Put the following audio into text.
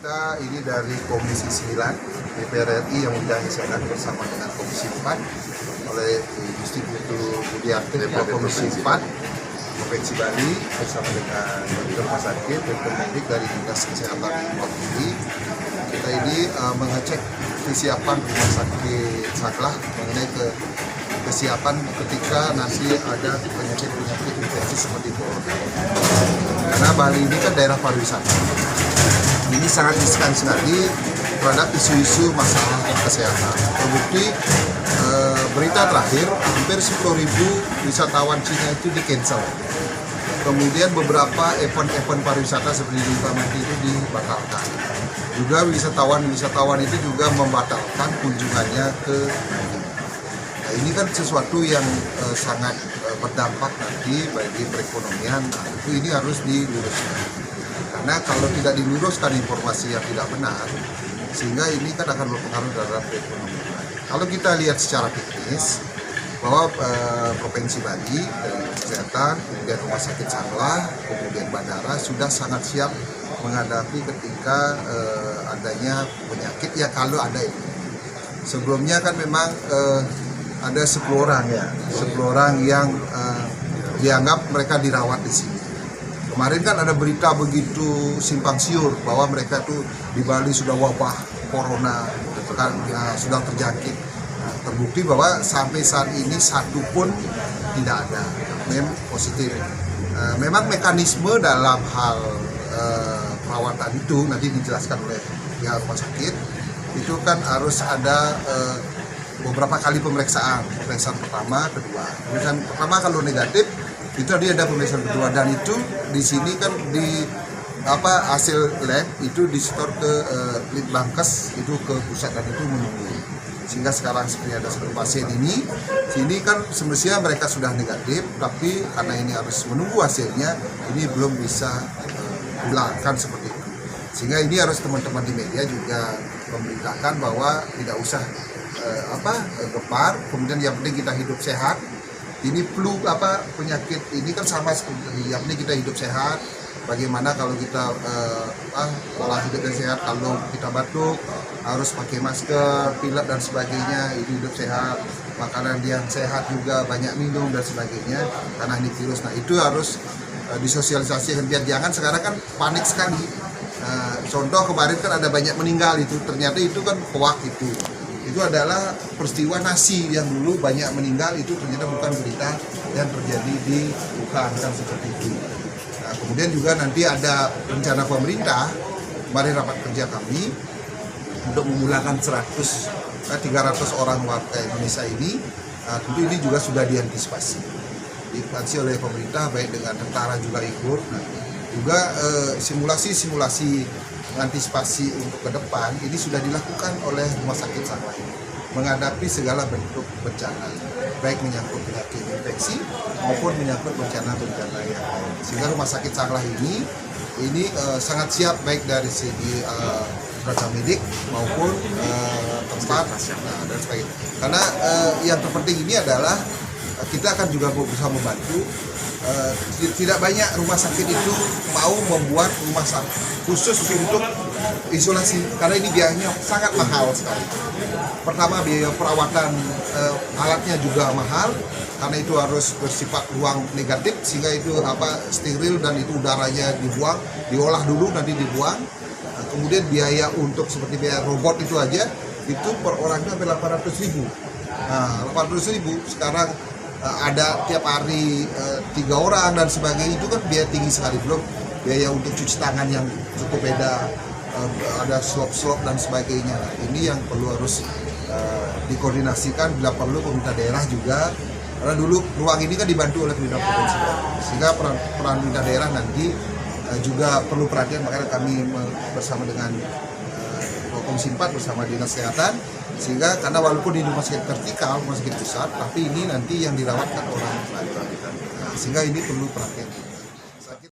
Kita ini dari Komisi 9 DPR RI yang menjalankan bersama dengan Komisi 4 oleh Gusti Putu Budiarto Ketua Komisi 4 Provinsi Bali bersama dengan Rumah Sakit Dr. Medik dari Dinas Kesehatan Provinsi. Kita ini mengecek kesiapan Rumah Sakit Sanglah mengenai kesiapan ketika nanti ada penyakit-penyakit infeksi seperti corona. Karena Bali ini kan daerah pariwisata. Ini sangat riskan sekali terhadap isu-isu masalah kesehatan. Terbukti berita terakhir hampir 10.000 wisatawan Cina itu di-cancel. Kemudian beberapa event-event pariwisata seperti di Bamati itu dibatalkan. Juga wisatawan itu juga membatalkan kunjungannya ke Bali. Nah, ini kan sesuatu yang sangat berdampak nanti bagi perekonomian. Nah, ini harus diluruskan. Karena kalau tidak diluruskan informasi yang tidak benar, sehingga ini kan akan berpengaruh terhadap perekonomian. Kalau kita lihat secara teknis, bahwa Provinsi Bali dari Kesehatan, kemudian Rumah Sakit Sanglah, kemudian bandara sudah sangat siap menghadapi ketika adanya penyakit ya kalau ada itu. Sebelumnya kan memang ada 10 orang yang dianggap mereka dirawat di sini. Kemarin kan ada berita begitu simpang siur bahwa mereka tuh di Bali sudah wabah corona, kan sudah terjangkit. Nah, terbukti bahwa sampai saat ini satu pun tidak ada positif. Memang mekanisme dalam hal perawatan itu nanti dijelaskan oleh pihak rumah sakit. Itu kan harus ada beberapa kali pemeriksaan pertama, kedua. Pemeriksaan pertama kalau negatif, itu tadi ada pemeriksaan kedua, dan itu di sini kan di hasil lab itu disetor ke Litbangkes itu ke pusat dan itu menunggu. Sehingga sekarang seperti ada 10 pasien ini, sini kan semestinya mereka sudah negatif, tapi karena ini harus menunggu hasilnya, ini belum bisa pulangkan seperti itu. Sehingga ini harus teman-teman di media juga memberitakan bahwa tidak usah gempar, kemudian yang penting kita hidup sehat. Ini flu penyakit ini kan sama seperti yang penting kita hidup sehat. Bagaimana kalau kita pola hidup yang sehat, kalau kita batuk harus pakai masker, pilek dan sebagainya, ini hidup sehat. Makanan yang sehat juga banyak minum dan sebagainya karena ini virus. Nah itu harus disosialisasikan biar jangan sekarang kan panik sekali. Contoh kemarin kan ada banyak meninggal itu, ternyata itu kan hoax itu. Itu adalah peristiwa nasi yang dulu banyak meninggal, itu ternyata bukan berita yang terjadi di Wuhan kan seperti itu. Nah, kemudian juga nanti ada rencana pemerintah, kemarin rapat kerja kami untuk memulangkan 300 orang warga Indonesia ini. Nah, tentu ini juga sudah diantisipasi oleh pemerintah, baik dengan tentara juga ikut. Nah, juga simulasi antisipasi untuk ke depan ini sudah dilakukan oleh Rumah Sakit Sanglah menghadapi segala bentuk bencana, baik menyangkut penyakit infeksi maupun menyangkut bencana-bencana yang lain. Sehingga Rumah Sakit Sanglah ini sangat siap baik dari segi tenaga medik maupun tempat dan sebagainya. Karena yang terpenting ini adalah kita akan juga berusaha membantu. Tidak banyak rumah sakit itu mau membuat rumah sakit khusus untuk isolasi karena ini biayanya sangat mahal sekali. Pertama biaya perawatan alatnya juga mahal karena itu harus bersifat ruang negatif sehingga itu steril dan itu udaranya dibuang, diolah dulu nanti dibuang. Kemudian biaya untuk seperti biaya robot itu aja itu per orangnya sampai 800.000. Nah, 800.000 sekarang ada tiap hari 3 orang dan sebagainya, itu kan biaya tinggi sekali, belum biaya untuk cuci tangan yang cukup beda, ada slop dan sebagainya. Nah, ini yang perlu harus dikoordinasikan, bila perlu pemerintah daerah juga, karena dulu ruang ini kan dibantu oleh pemerintah provinsi, sehingga peran pemerintah daerah nanti juga perlu perhatian. Makanya kami bersama dengan Komisi 4 bersama Dinas Kesehatan, sehingga karena walaupun di rumah sakit vertikal, rumah sakit pusat, tapi ini nanti yang dirawat kan orang, sehingga ini perlu perhatian.